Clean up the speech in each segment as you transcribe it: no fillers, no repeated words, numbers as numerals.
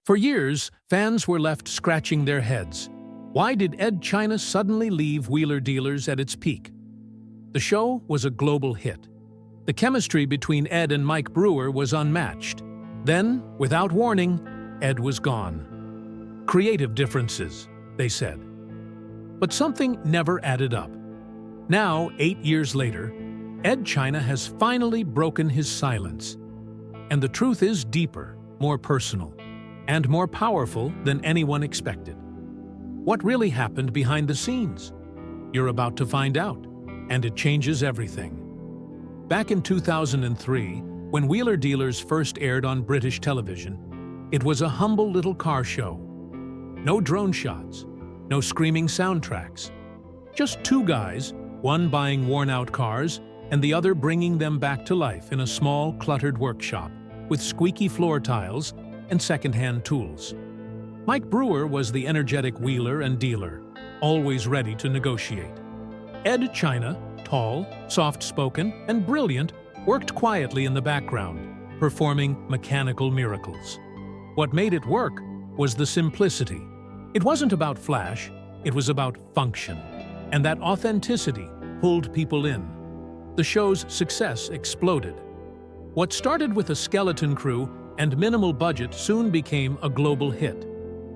For years, fans were left scratching their heads. Why did Edd China suddenly leave Wheeler Dealers at its peak? The show was a global hit. The chemistry between Edd and Mike Brewer was unmatched. Then, without warning, Edd was gone. Creative differences, they said. But something never added up. Now, 8 years later, Edd China has finally broken his silence. And the truth is deeper, more personal, and more powerful than anyone expected. What really happened behind the scenes? You're about to find out, and it changes everything. Back in 2003, when Wheeler Dealers first aired on British television, it was a humble little car show. No drone shots, no screaming soundtracks. Just two guys, one buying worn-out cars and the other bringing them back to life in a small, cluttered workshop with squeaky floor tiles and second-hand tools. Mike Brewer was the energetic wheeler and dealer, always ready to negotiate. Edd China, tall, soft-spoken, and brilliant, worked quietly in the background, performing mechanical miracles. What made it work was the simplicity. It wasn't about flash, it was about function. And that authenticity pulled people in. The show's success exploded. What started with a skeleton crew and minimal budget soon became a global hit,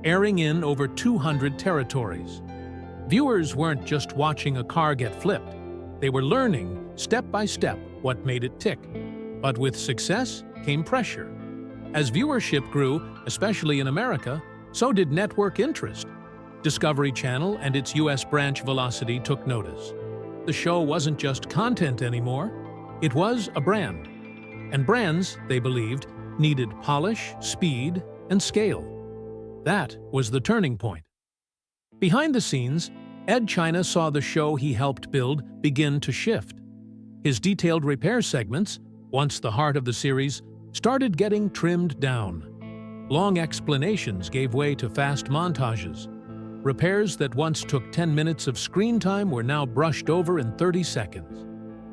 airing in over 200 territories. Viewers weren't just watching a car get flipped. They were learning, step by step, what made it tick. But with success came pressure. As viewership grew, especially in America, so did network interest. Discovery Channel and its US branch Velocity took notice. The show wasn't just content anymore, it was a brand. And brands, they believed, needed polish, speed, and scale. That was the turning point. Behind the scenes, Edd China saw the show he helped build begin to shift. His detailed repair segments, once the heart of the series, started getting trimmed down. Long explanations gave way to fast montages. Repairs that once took 10 minutes of screen time were now brushed over in 30 seconds.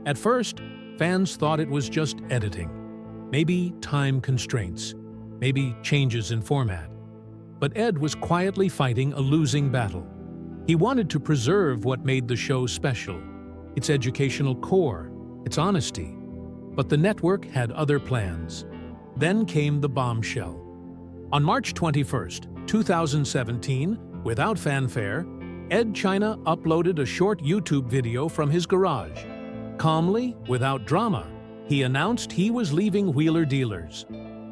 At first, fans thought it was just editing. Maybe time constraints, maybe changes in format. But Edd was quietly fighting a losing battle. He wanted to preserve what made the show special, its educational core, its honesty. But the network had other plans. Then came the bombshell. On March 21, 2017, without fanfare, Edd China uploaded a short YouTube video from his garage. Calmly, without drama, he announced he was leaving Wheeler Dealers.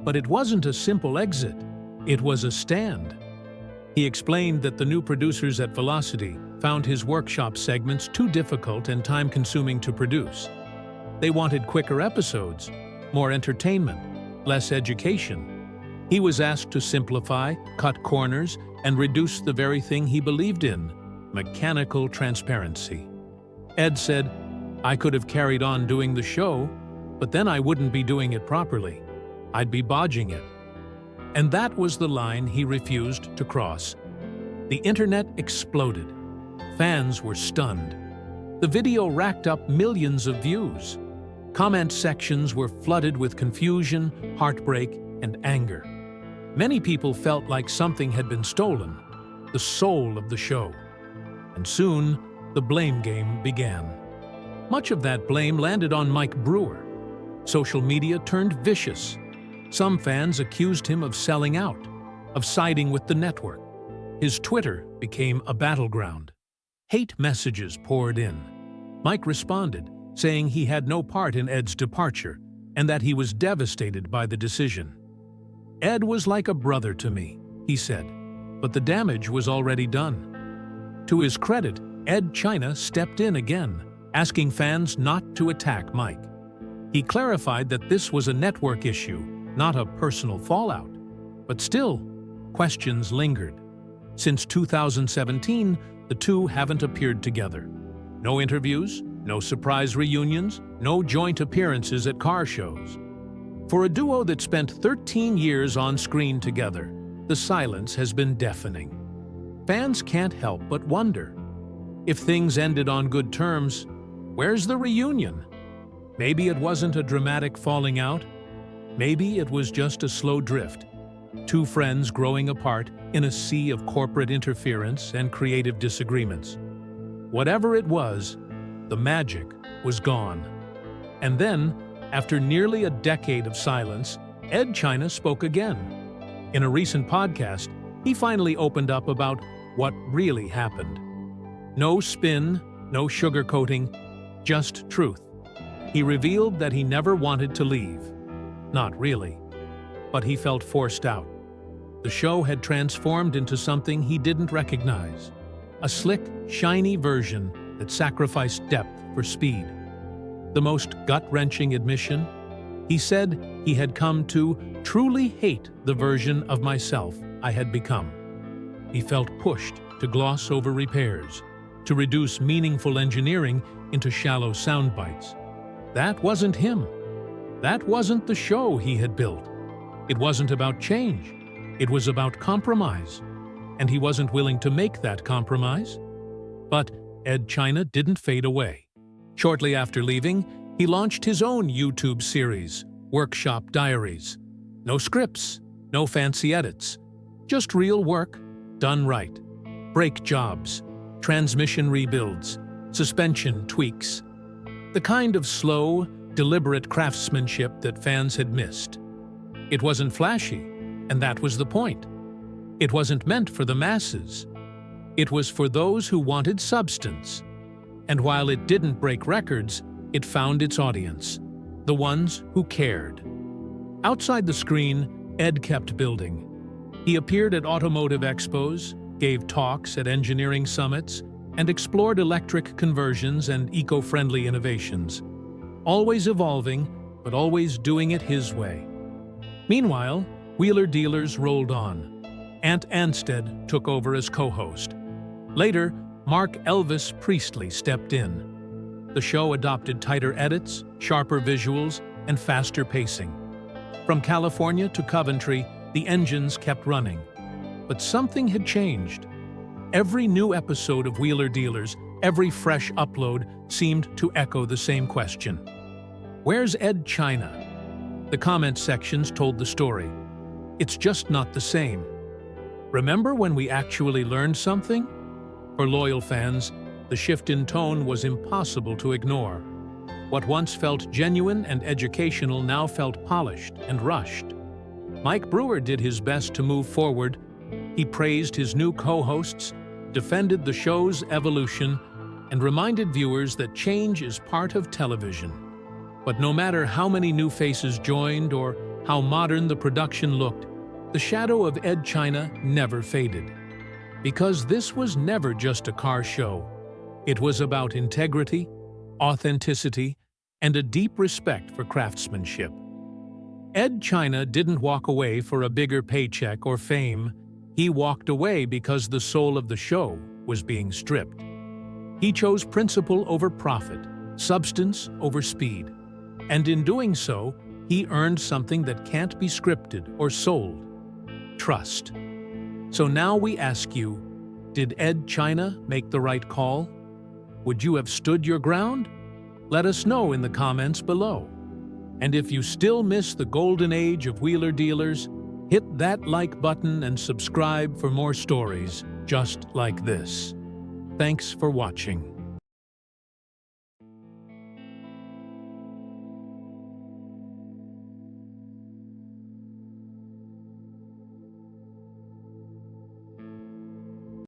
But it wasn't a simple exit. It was a stand. He explained that the new producers at Velocity found his workshop segments too difficult and time-consuming to produce. They wanted quicker episodes, more entertainment, less education. He was asked to simplify, cut corners, and reduce the very thing he believed in, mechanical transparency. Edd said, "I could have carried on doing the show, but then I wouldn't be doing it properly. I'd be bodging it." And that was the line he refused to cross. The internet exploded. Fans were stunned. The video racked up millions of views. Comment sections were flooded with confusion, heartbreak, and anger. Many people felt like something had been stolen, the soul of the show. And soon, the blame game began. Much of that blame landed on Mike Brewer. Social media turned vicious. Some fans accused him of selling out, of siding with the network. His Twitter became a battleground. Hate messages poured in. Mike responded, saying he had no part in Edd's departure and that he was devastated by the decision. "Edd was like a brother to me," he said, but the damage was already done. To his credit, Edd China stepped in again, asking fans not to attack Mike. He clarified that this was a network issue, not a personal fallout. But still, questions lingered. Since 2017, the two haven't appeared together. No interviews, no surprise reunions, no joint appearances at car shows. For a duo that spent 13 years on screen together, the silence has been deafening. Fans can't help but wonder. If things ended on good terms, where's the reunion? Maybe it wasn't a dramatic falling out. Maybe it was just a slow drift. two friends growing apart in a sea of corporate interference and creative disagreements. Whatever it was, the magic was gone. And then, after nearly a decade of silence, Edd China spoke again. In a recent podcast, he finally opened up about what really happened. No spin, no sugarcoating, just truth. He revealed that he never wanted to leave. Not really. But he felt forced out. The show had transformed into something he didn't recognize. A slick, shiny version that sacrificed depth for speed. The most gut-wrenching admission? He said he had come to truly hate the version of myself I had become. He felt pushed to gloss over repairs, to reduce meaningful engineering into shallow sound bites. That wasn't him. That wasn't the show he had built. It wasn't about change. It was about compromise. And he wasn't willing to make that compromise. But Edd China didn't fade away. Shortly after leaving, he launched his own YouTube series, Workshop Diaries. No scripts, no fancy edits. Just real work, done right. Brake jobs, transmission rebuilds, suspension tweaks. The kind of slow, deliberate craftsmanship that fans had missed. It wasn't flashy, and that was the point. It wasn't meant for the masses. It was for those who wanted substance. And while it didn't break records, it found its audience, the ones who cared. Outside the screen, Edd kept building. He appeared at automotive expos, gave talks at engineering summits, and explored electric conversions and eco-friendly innovations. Always evolving, but always doing it his way. Meanwhile, Wheeler Dealers rolled on. Ant Anstead took over as co-host. Later, Mark Elvis Priestley stepped in. The show adopted tighter edits, sharper visuals, and faster pacing. From California to Coventry, the engines kept running. But something had changed. Every new episode of Wheeler Dealers, every fresh upload, seemed to echo the same question. Where's Edd China? The comment sections told the story. It's just not the same. Remember when we actually learned something? For loyal fans, the shift in tone was impossible to ignore. What once felt genuine and educational now felt polished and rushed. Mike Brewer did his best to move forward. He praised his new co-hosts, defended the show's evolution, and reminded viewers that change is part of television. But no matter how many new faces joined or how modern the production looked, the shadow of Edd China never faded. Because this was never just a car show. It was about integrity, authenticity, and a deep respect for craftsmanship. Edd China didn't walk away for a bigger paycheck or fame. He walked away because the soul of the show was being stripped. He chose principle over profit, substance over speed. And in doing so, he earned something that can't be scripted or sold: trust. So now we ask you, did Edd China make the right call? Would you have stood your ground? Let us know in the comments below. And if you still miss the golden age of Wheeler Dealers, hit that like button and subscribe for more stories just like this. Thanks for watching.